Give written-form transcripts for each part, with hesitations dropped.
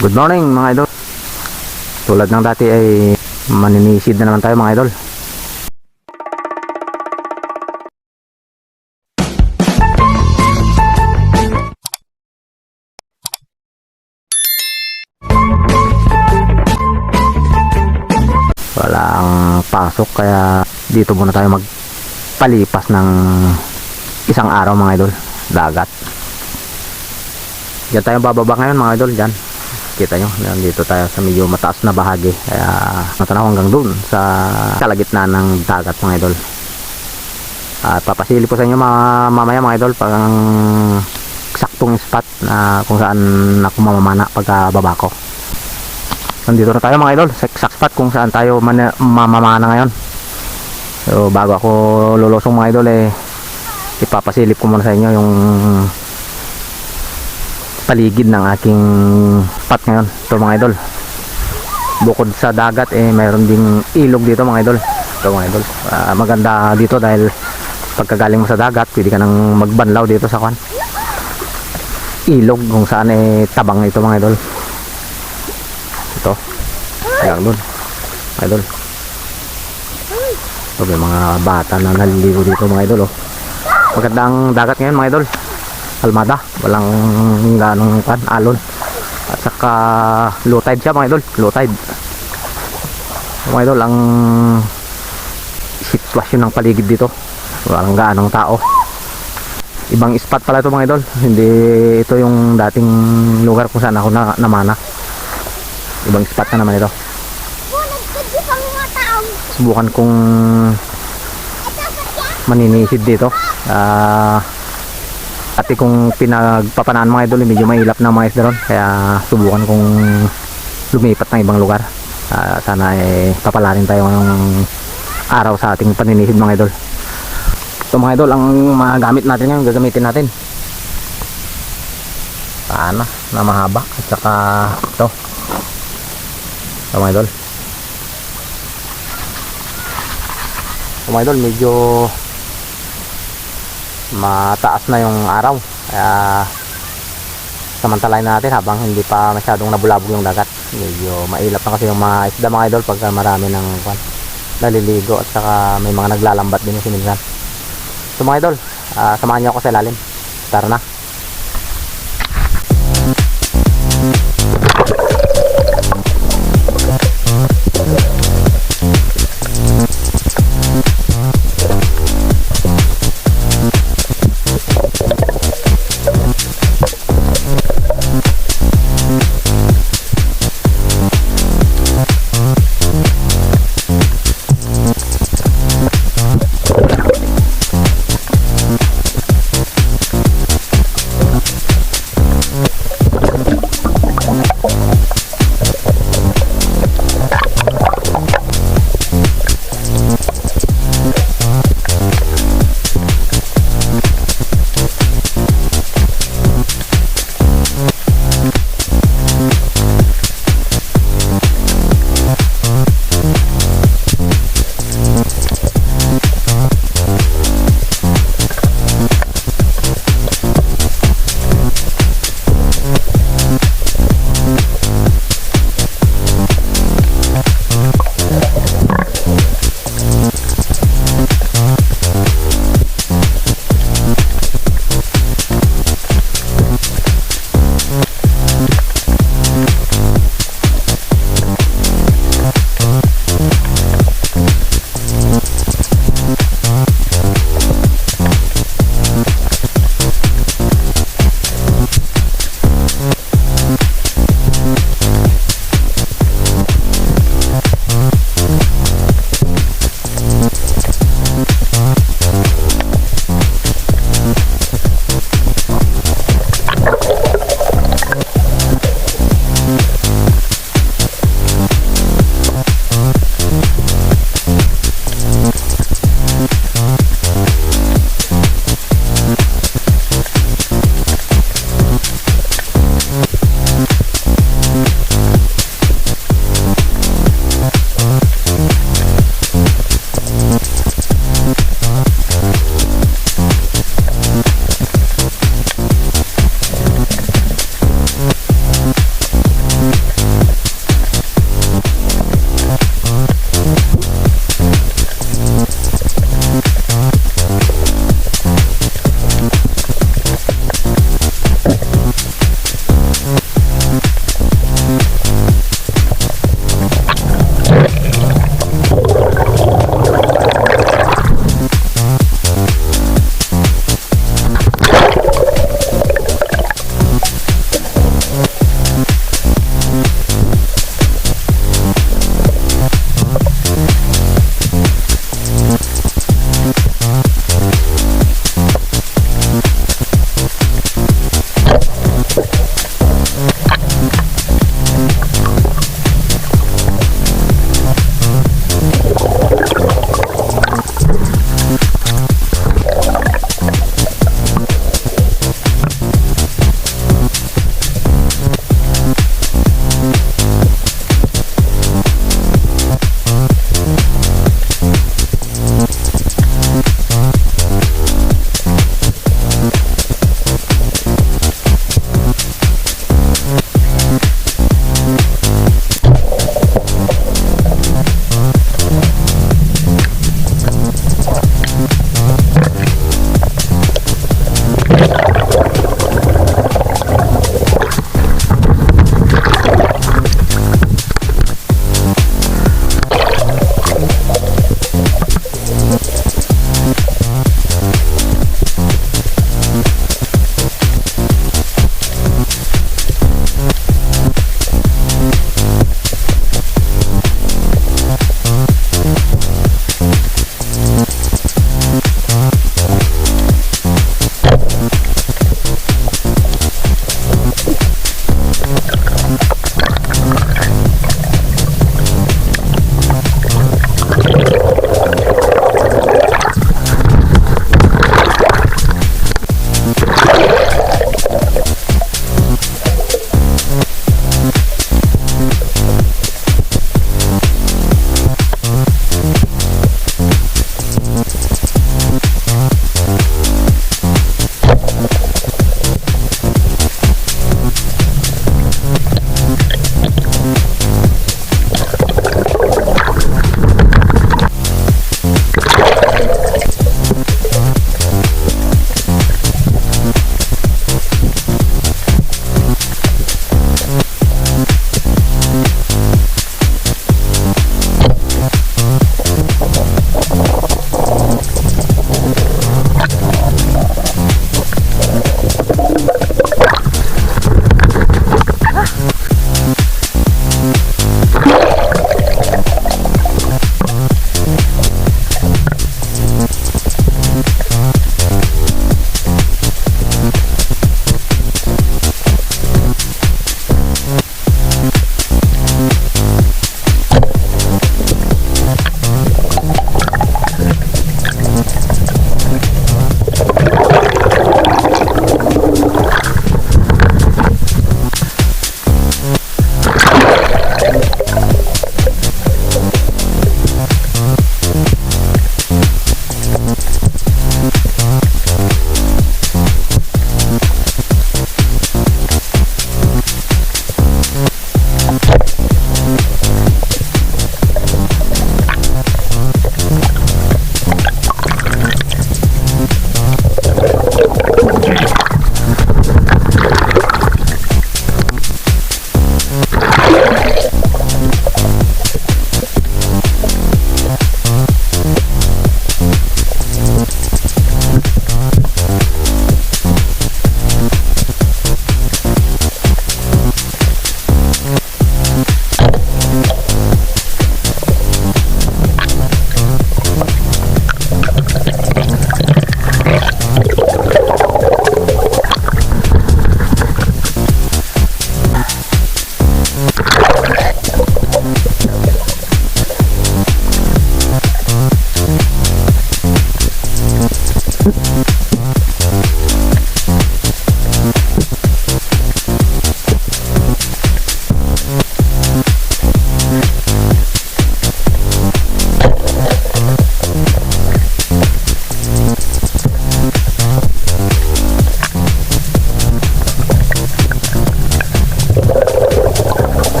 Good morning mga idol. Tulad ng dati ay maninisid na naman tayo mga idol. Walang pasok kaya dito muna tayo magpalipas ng isang araw mga idol. Dagat. Diyan tayo bababa ngayon mga idol, diyan. Kita nyo, nandito tayo sa medyo mataas na bahagi, kaya matanaw hanggang dun sa kalagitnaan ng dagat mga idol. At papasili po sa inyo mamaya mga idol pag ang saktong spot na kung saan ako mamamana pagka baba ko. Nandito na tayo mga idol sa exact spot kung saan tayo mamamana ngayon. So bago ako lulusong mga idol ipapasilip ko muna sa inyo yung paligid ng aking spot ngayon. Ito mga idol, bukod sa dagat mayroon ding ilog dito mga idol. Ito mga idol, maganda dito dahil pagkagaling mo sa dagat pwede ka nang magbanlaw dito sa ilog kung saan tabang ito mga idol. Ito hanggang dun mga idol. So, may mga bata na naliligo dito mga idol. Magandang dagat ngayon mga idol, kalmada, walang ganong alon, at saka low tide siya mga idol, low tide mga idol. Ang sitwasyon ng paligid dito, walang ganong tao. Ibang spot pala ito mga idol, hindi ito yung dating lugar kung saan ako namana. Ibang spot na naman ito. Subukan kong maninisid dito. Ati kung pinagpapanaan mga idol, medyo mahilap na mga isda ron, kaya subukan kong lumipat ng ibang lugar. Sana papalarin tayo ng araw sa ating paninisid mga idol. Ito mga idol, ang magamit natin ngayon, gagamitin natin pana na mahaba at saka ito mga idol. Mga idol, medyo mataas na yung araw, kaya samantalahin natin habang hindi pa masyadong nabulabog yung dagat. Medyo mailap na kasi yung mga isda mga idol pagka marami ng naliligo at saka may mga naglalambat din yung siminsan. So mga idol, samahan nyo ako sa ilalim. Tara na.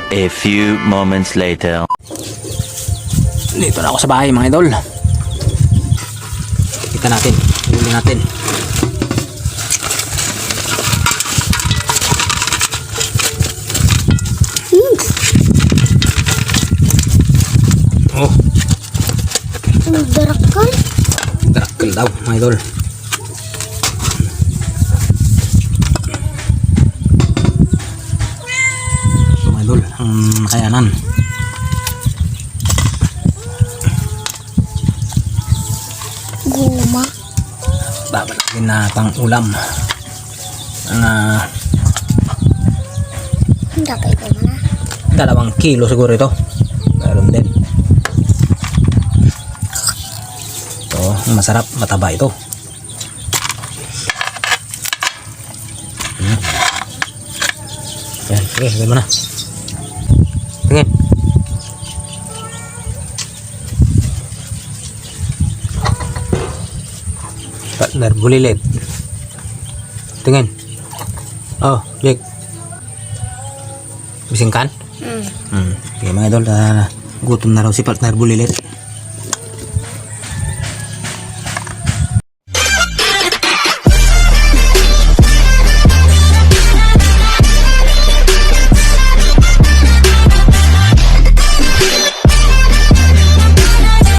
A few moments later. Dito na ako sa bahay mga idol. Kita natin, huli natin. Oh, Darakal? darakal daw mga idol. Mga idol, ang nakayanan. Guma. Babalagin na pang ulam. Dapat ito na. 2 kilo siguro ito. Meron din. Ito, masarap, mataba ito. Yan, sige, gawin mo na. Tingin. Partner, bulilit. Tingin. Oh, Jake. Bising kan? Okay mga idol, gutom na raw si partner bulilit.